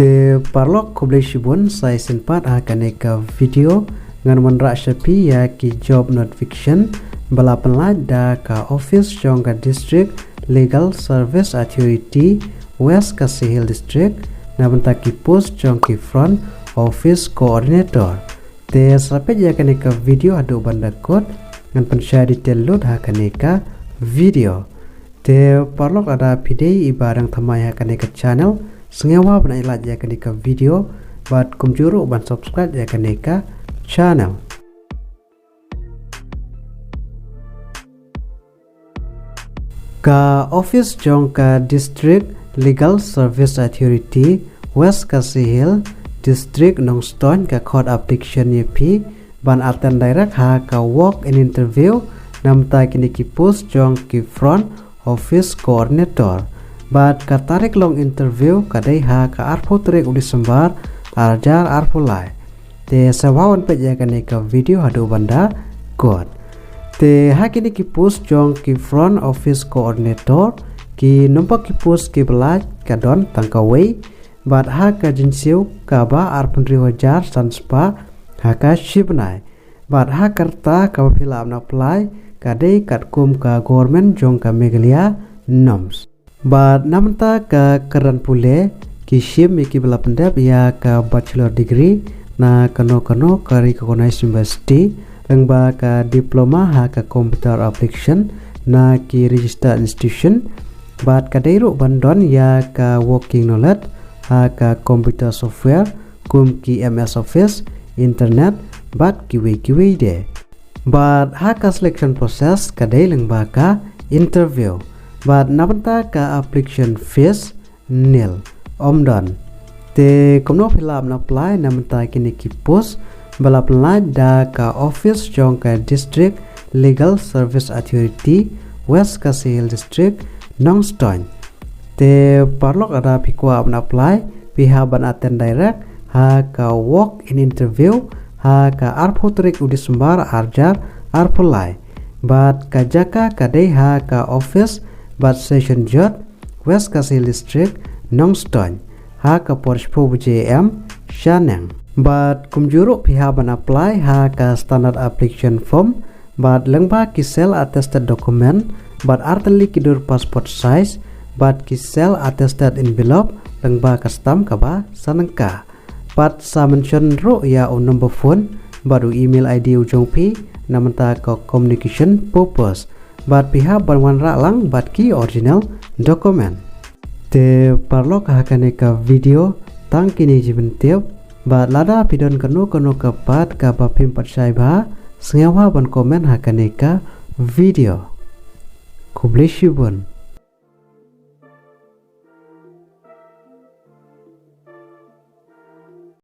Te Paralok Khublei shibun saya sempat akan eka video ngan menrak sepi ya ki job notification bala pynlait da ka office jong ka district legal service authority west ka Sahel district na benta ki post jong ki front office coordinator. Te sampai ya akan eka video haduh banda code ngan penshare detail load akan eka video. Te Paralok ada pidei ibarang thamai akan eka channel sengawa bana ilat ya kanika video buat kumjuru ban subscribe ya kanika channel. Ka office jong ka district legal service authority west ka Sahel district Nongston ka court application yepi ban attend direct ha ka walk in interview namta kini ki post jong ki front office coordinator. But katarik long interview kadai ha ka arpo trek udi sembar arjar arpo lai. Te sawawan pe jaga ka video haduh banda god. Te ha kini ki post jong ki front office coordinator ki nompak ki post ki belaj ka don tangkawai. But ha ka jinsiu ka ba arpun riwajar sanspa ha ka shibnai. But ha karta ka pila amna apply kadai kat kum ka government jong ka Meghalaya norms. But namanta ka karan pule ki shim ki bela pendap ya ka bachelor degree na kano ka recognized university lengba ka diploma ha ka computer application na ki registered institution but kadairu bandon ya ka working knowledge ha ka computer software kum ki MS Office internet but kiwi de but ha ka selection process kadai lengba ka interview. But namanta ka application fees nil omdon. Te komno filam na apply namanta kini ki post bala pynlait da ka office jong ka district legal service authority west ka Sahel district Nongston. Te Paralok ada pikwa na apply piha ban attend direct ha ka walk in interview ha ka arpo trek udi sembar arjar arpo lai. But ka jaka kadai ha ka office but session jot west ka Sahel district Nongston ha ka porspo JM Shanang. But kumjuru piha ban apply ha ka standard application form but lengba ki sell attested document but arteli kidur passport size but ki sell attested envelope lengba custom ka ba sanangka but sa mention ro ya on number phone baru email ID ujung pi namanta ka communication purpose. But pihak banwan raklang but ki original document. Te Paralok akan ka video tang kini jiben tiap but lada pidon kanu ka pat ka bapim percaya ba sengawa ban komen akan ka video. Khublei shibun.